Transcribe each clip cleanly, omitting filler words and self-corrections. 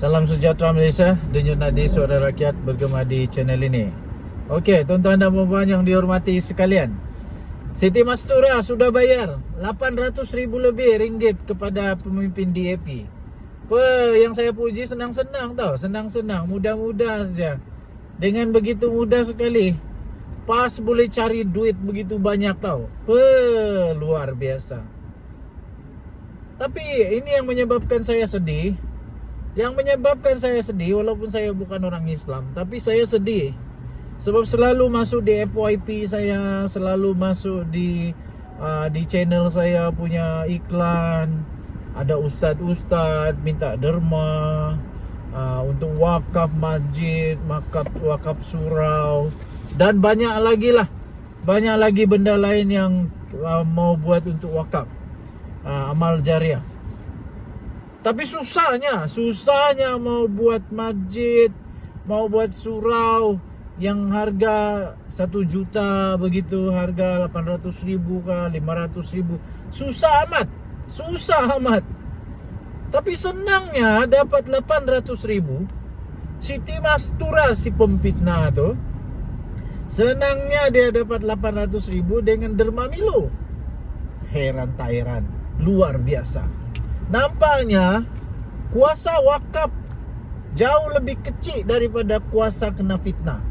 Salam sejahtera Malaysia. Denyut nadi suara rakyat bergema di channel ini. Okey, tuan-tuan dan puan-puan yang dihormati sekalian, Siti Mastura sudah bayar 800,000 lebih ringgit kepada pemimpin DAP. Yang saya puji senang-senang tau. Senang-senang, mudah-mudah saja. Dengan begitu mudah sekali, PAS boleh cari duit begitu banyak tau. Luar biasa. Tapi ini yang menyebabkan saya sedih. Yang menyebabkan saya sedih, walaupun saya bukan orang Islam, tapi saya sedih sebab selalu masuk di FYP saya, selalu masuk di channel saya punya iklan. Ada ustaz-ustaz minta derma untuk wakaf masjid, wakaf surau, dan banyak lagi lah. Banyak lagi benda lain yang mau buat untuk wakaf, amal jariah. Tapi susahnya mau buat masjid, mau buat surau yang harga 1 juta begitu, harga 800,000 kah, 500,000. Susah amat. Tapi senangnya dapat 800,000. Siti Mastura si pemfitnah tu, senangnya dia dapat 800,000 dengan derma Milo. Heran tak heran, luar biasa. Nampaknya kuasa wakaf jauh lebih kecil daripada kuasa kena fitnah.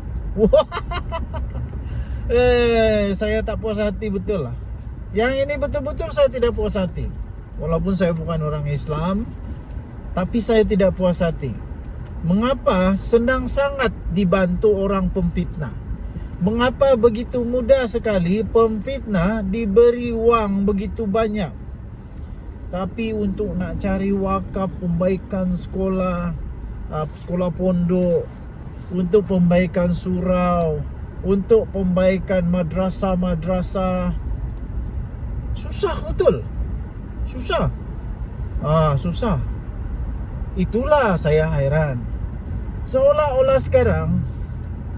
Saya tak puas hati betul lah. Yang ini betul-betul saya tidak puas hati. Walaupun saya bukan orang Islam, tapi saya tidak puas hati. Mengapa senang sangat dibantu orang pemfitnah? Mengapa begitu mudah sekali pemfitnah diberi wang begitu banyak? Tapi untuk nak cari wakaf, pembaikan sekolah, sekolah pondok, untuk pembaikan surau, untuk pembaikan madrasah-madrasah, susah betul. Susah. Itulah saya heran. Seolah-olah sekarang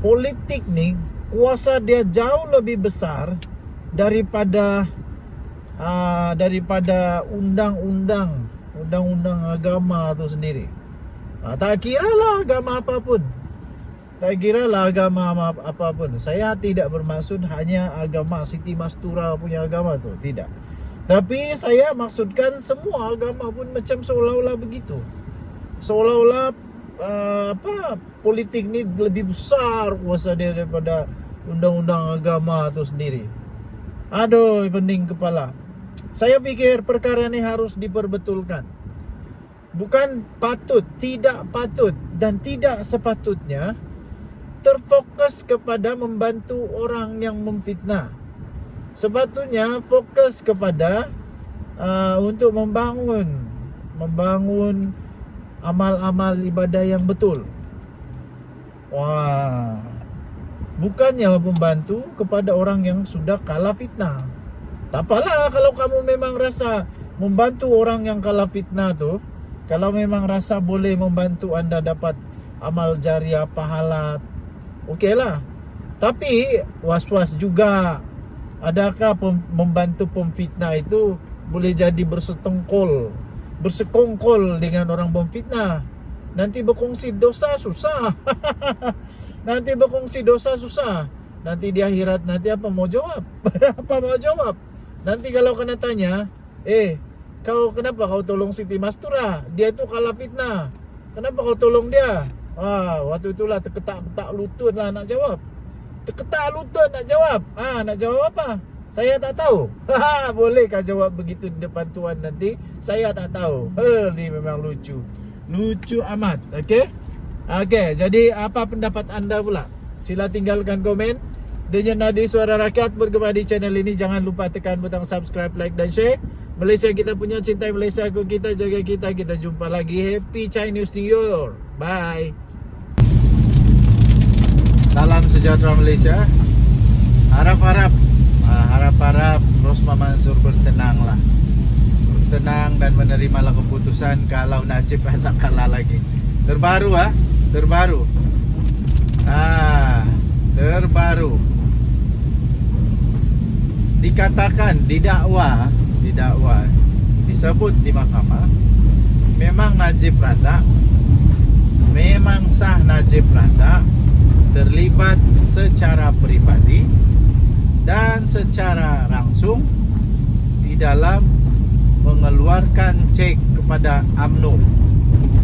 politik ni kuasa dia jauh lebih besar daripada undang-undang agama itu sendiri. Tak kira lah agama apapun. Saya tidak bermaksud hanya agama Siti Mastura punya agama tu, tidak. Tapi saya maksudkan semua agama pun macam seolah-olah begitu. Seolah-olah politik ni lebih besar kuasa dia daripada undang-undang agama itu sendiri. Aduh, pening kepala. Saya fikir perkara ini harus diperbetulkan. Bukan patut, tidak patut dan tidak sepatutnya terfokus kepada membantu orang yang memfitnah. Sepatutnya fokus kepada untuk membangun amal-amal ibadah yang betul. Bukannya membantu kepada orang yang sudah kalah fitnah. Tak apalah kalau kamu memang rasa membantu orang yang kalah fitnah tu, kalau memang rasa boleh membantu anda dapat amal jariah, pahala, okeylah. Tapi was-was juga. Adakah membantu pemfitnah itu boleh jadi bersekongkol dengan orang pemfitnah? Nanti berkongsi dosa susah. Nanti di akhirat nanti apa mau jawab? Nanti kalau kena tanya, kau kenapa kau tolong Siti Mastura? Dia itu kalah fitnah. Kenapa kau tolong dia? Waktu itulah terketak-ketak lutut lah nak jawab. Nak jawab apa? Saya tak tahu. Bolehkah jawab begitu di depan tuan nanti? Saya tak tahu. Ni memang lucu. Lucu amat. Okey, jadi apa pendapat anda pula? Sila tinggalkan komen. Denyut nadi suara rakyat bergema di channel ini. Jangan lupa tekan butang subscribe, like dan share. Malaysia kita punya, cintai Malaysia aku, kita jaga kita. Kita jumpa lagi. Happy Chinese New Year. Bye. Salam sejahtera Malaysia. Harap-harap Rosmah Mansur bertenanglah. Bertenang dan menerimalah keputusan kalau Najib Razak kalah lagi. Terbaru. Dikatakan didakwa disebut di mahkamah memang Najib Razak memang sah Najib Razak terlibat secara pribadi dan secara langsung di dalam mengeluarkan cek kepada UMNO.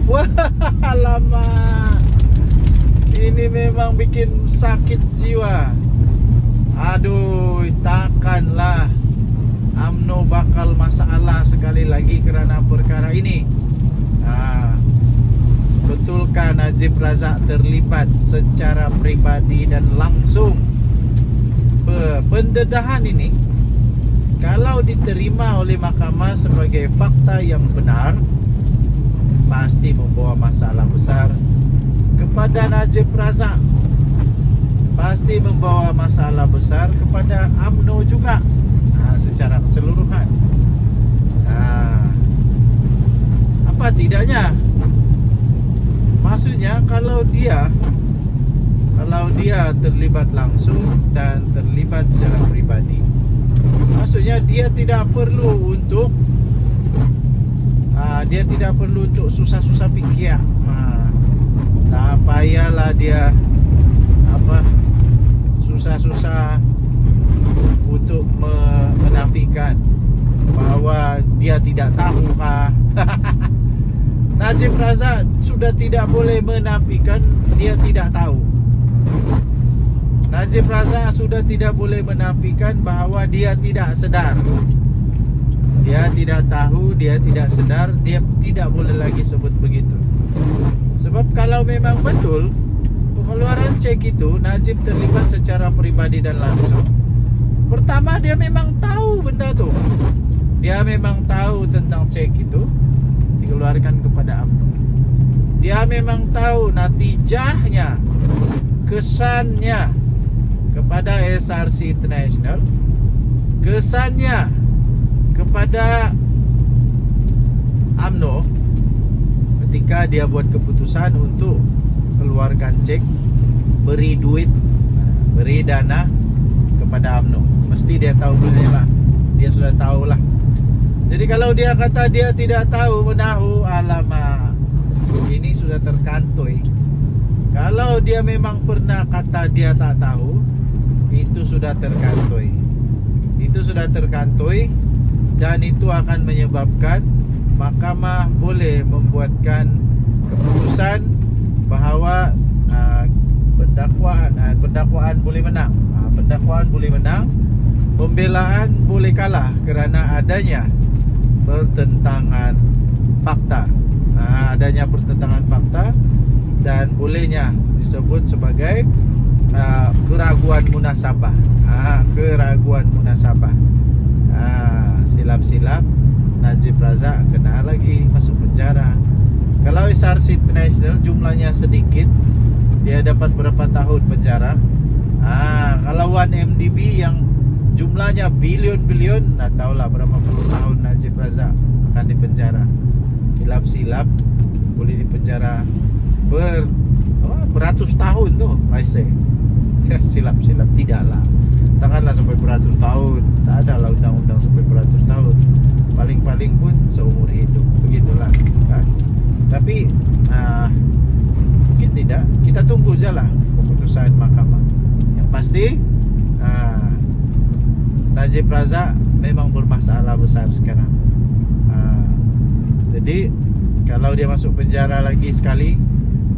Wah, lama. Ini memang bikin sakit jiwa. Aduh, takkanlah UMNO bakal masalah sekali lagi kerana perkara ini. Betulkah Najib Razak terlibat secara pribadi dan langsung? Pendedahan ini kalau diterima oleh mahkamah sebagai fakta yang benar, pasti membawa masalah besar kepada Najib Razak, pasti membawa masalah besar kepada UMNO juga, secara keseluruhan. Apa tidaknya? Maksudnya kalau dia terlibat langsung dan terlibat secara pribadi, maksudnya dia tidak perlu untuk susah-susah fikir. Tak payahlah dia susah-susah untuk menafikan bahawa dia tidak tahu kah. Najib Razak sudah tidak boleh menafikan dia tidak tahu. Najib Razak sudah tidak boleh menafikan bahawa dia tidak sedar. Dia tidak tahu, dia tidak sedar, dia tidak boleh lagi sebut begitu. Sebab kalau memang betul pengeluaran cek itu Najib terlibat secara pribadi dan langsung, pertama dia memang tahu benda tu. Dia memang tahu tentang cek itu dikeluarkan kepada UMNO. Dia memang tahu natijahnya, kesannya kepada SRC International, kesannya kepada UMNO ketika dia buat keputusan untuk keluarkan cek, beri duit, beri dana kepada UMNO. Mesti dia tahu benar lah. Dia sudah tahu lah. Jadi kalau dia kata dia tidak tahu, menahu, alamak, ini sudah terkantoi. Kalau dia memang pernah kata dia tak tahu, itu sudah terkantoi. Itu sudah terkantoi. Dan itu akan menyebabkan mahkamah boleh membuatkan keputusan bahawa pendakwaan boleh menang. Pendakwaan boleh menang, pembelaan boleh kalah kerana adanya pertentangan fakta. Adanya pertentangan fakta dan bolehnya disebut sebagai keraguan munasabah. Keraguan munasabah. Silap-silap Najib Razak kena lagi masuk penjara. Kalau SRC International jumlahnya sedikit, dia dapat berapa tahun penjara. Kalau 1MDB yang jumlahnya bilion-bilion, tak tahulah berapa puluh tahun Najib Razak akan dipenjara. Silap-silap boleh dipenjara beratus tahun tu, I say. Silap-silap tidaklah. Takkanlah sampai beratus tahun. Tak ada lah undang-undang sampai beratus tahun. Paling-paling pun seumur hidup. Begitulah kan? Tapi mungkin tidak. Kita tunggu je lah keputusan mahkamah. Yang pasti Najib Razak memang bermasalah besar sekarang. Jadi kalau dia masuk penjara lagi sekali,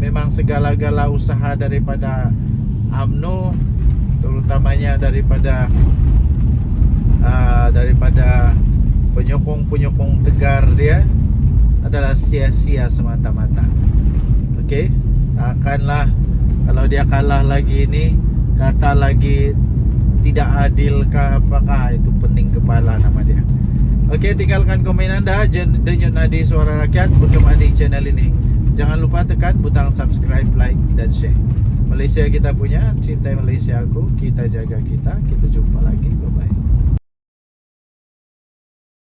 memang segala-gala usaha daripada UMNO, terutamanya daripada penyokong-penyokong tegar dia, adalah sia-sia semata-mata. Okey, takkanlah kalau dia kalah lagi ini, kata lagi tidak adil kah apakah, itu pening kepala nama dia. Okey, tinggalkan komen anda. Denyut Nadi Suara Rakyat bergema di channel ini. Jangan lupa tekan butang subscribe, like dan share. Malaysia kita punya, cintai Malaysia aku, kita jaga kita. Kita jumpa lagi, bye bye.